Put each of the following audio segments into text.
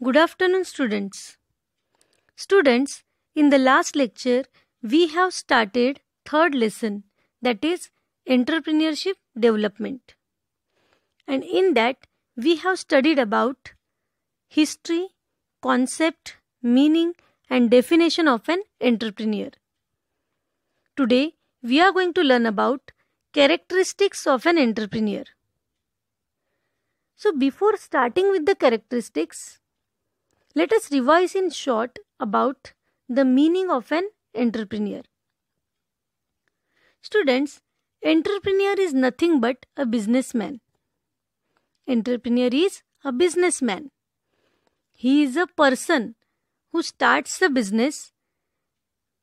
Good afternoon, students. Students, in the last lecture, we have started third lesson, that is entrepreneurship development. And in that, we have studied about history, concept, meaning, and definition of an entrepreneur. Today, we are going to learn about characteristics of an entrepreneur. So, before starting with the characteristics, let us revise in short about the meaning of an entrepreneur. Students, entrepreneur is nothing but a businessman. Entrepreneur is a businessman. He is a person who starts a business,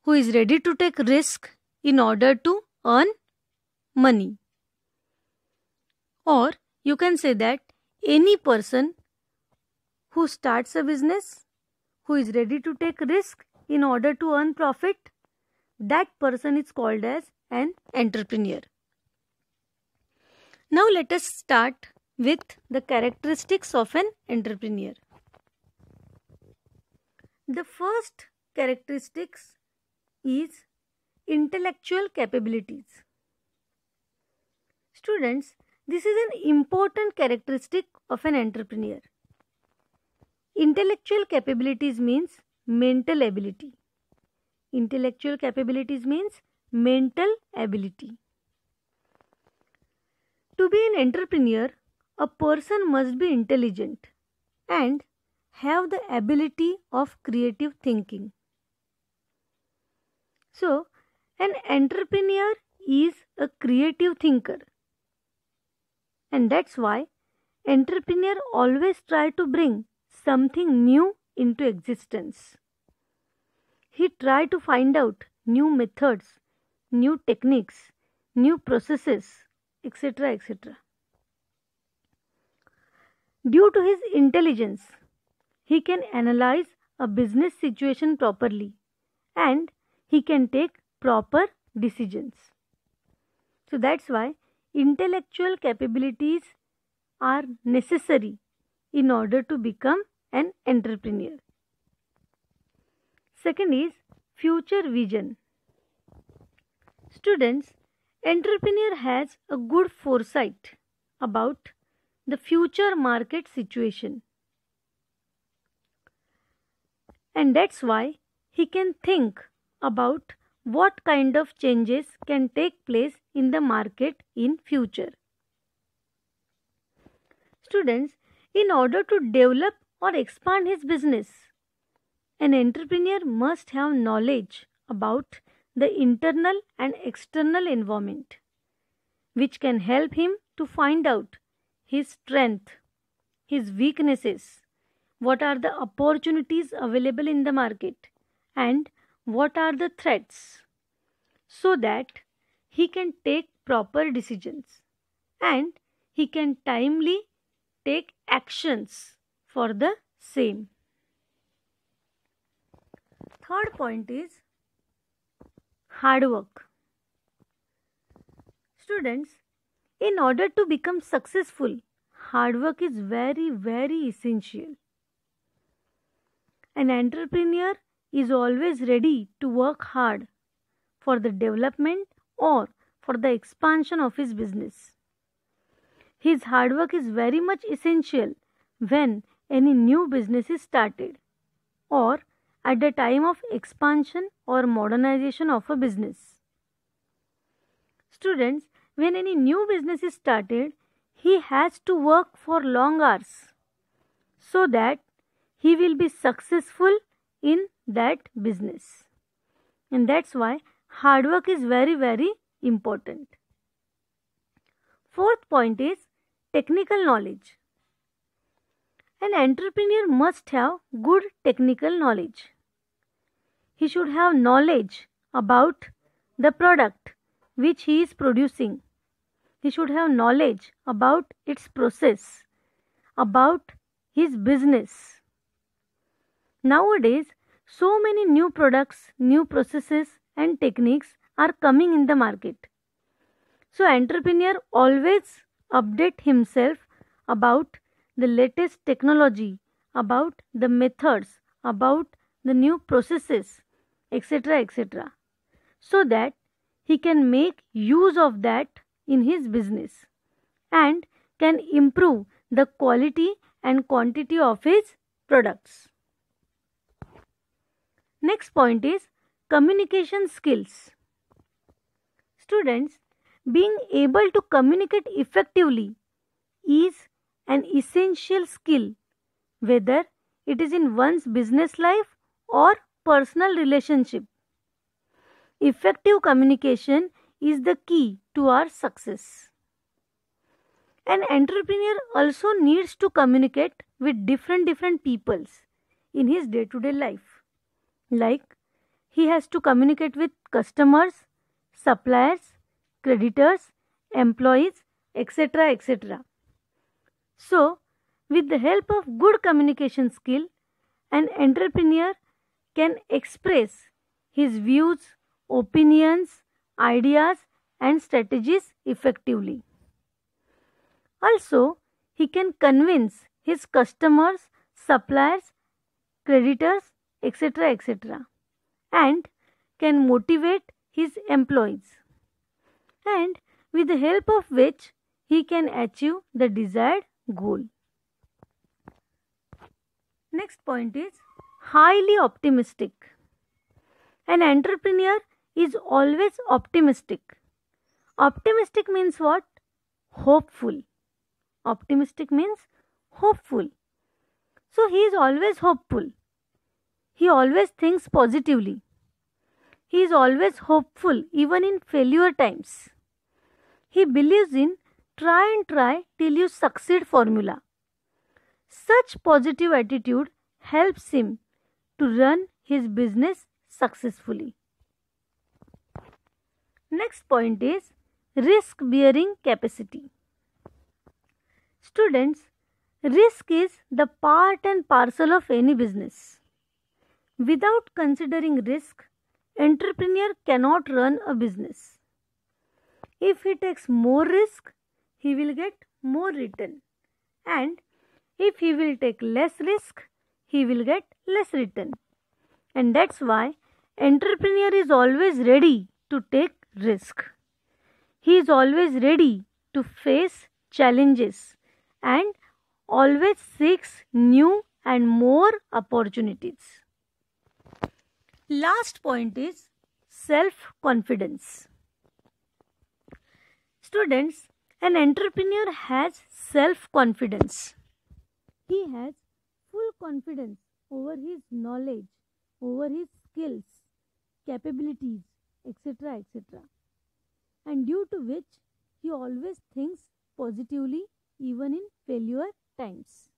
who is ready to take risk in order to earn money. Or you can say that any person who starts a business, who is ready to take risk in order to earn profit, that person is called as an entrepreneur. Now let us start with the characteristics of an entrepreneur. The first characteristics is intellectual capabilities. Students, this is an important characteristic of an entrepreneur. Intellectual capabilities means mental ability. Intellectual capabilities means mental ability. To be an entrepreneur, a person must be intelligent and have the ability of creative thinking. So, an entrepreneur is a creative thinker. And that's why entrepreneur always try to bring something new into existence. He try to find out new methods, new techniques, new processes, etc. etc. Due to his intelligence, he can analyze a business situation properly and he can take proper decisions. So that's why intellectual capabilities are necessary in order to become an entrepreneur. Second is future vision. Students, entrepreneur has a good foresight about the future market situation. And that's why he can think about what kind of changes can take place in the market in future. Students, in order to develop or expand his business, an entrepreneur must have knowledge about the internal and external environment, which can help him to find out his strength, his weaknesses, what are the opportunities available in the market, and what are the threats, so that he can take proper decisions and he can timely take actions for the same. Third point is hard work. Students, in order to become successful, hard work is very, very essential. An entrepreneur is always ready to work hard for the development or for the expansion of his business. His hard work is very much essential when any new business is started or at the time of expansion or modernization of a business. Students, when any new business is started, he has to work for long hours so that he will be successful in that business. And that's why hard work is very, very important. Fourth point is technical knowledge. An entrepreneur must have good technical knowledge. He should have knowledge about the product which he is producing. He should have knowledge about its process, about his business. Nowadays, so many new products, new processes and techniques are coming in the market. So, entrepreneur always update himself about the latest technology, about the methods, about the new processes, etc., etc., so that he can make use of that in his business and can improve the quality and quantity of his products. Next point is communication skills. Students, being able to communicate effectively is an essential skill, whether it is in one's business life or personal relationship. Effective communication is the key to our success. An entrepreneur also needs to communicate with different peoples in his day-to-day life. Like, he has to communicate with customers, suppliers, creditors, employees, etc., etc. So, with the help of good communication skill, an entrepreneur can express his views, opinions, ideas, and strategies effectively. Also, he can convince his customers, suppliers, creditors, etc., etc., and can motivate his employees, and with the help of which he can achieve the desired goal. Next point is highly optimistic. An entrepreneur is always optimistic. Optimistic means what? Hopeful. Optimistic means hopeful. So he is always hopeful. He always thinks positively. He is always hopeful even in failure times. He believes in try and try till you succeed formula. Such positive attitude helps him to run his business successfully. Next point is risk bearing capacity. Students, risk is the part and parcel of any business. Without considering risk, entrepreneur cannot run a business. If he takes more risk, he will get more return, and if he will take less risk, he will get less return. And that's why entrepreneur is always ready to take risk. He is always ready to face challenges and always seeks new and more opportunities. Last point is self-confidence. Students, an entrepreneur has self-confidence. He has full confidence over his knowledge, over his skills, capabilities, etc., etc., and due to which he always thinks positively even in failure times.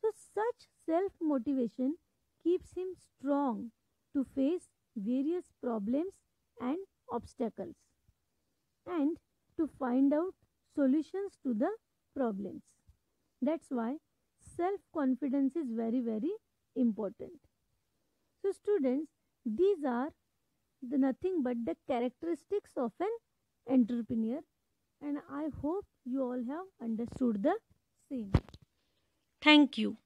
So such self-motivation keeps him strong to face various problems and obstacles and to find out solutions to the problems. That's why self-confidence is very important. So students, these are nothing but the characteristics of an entrepreneur, and I hope you all have understood the same. Thank you.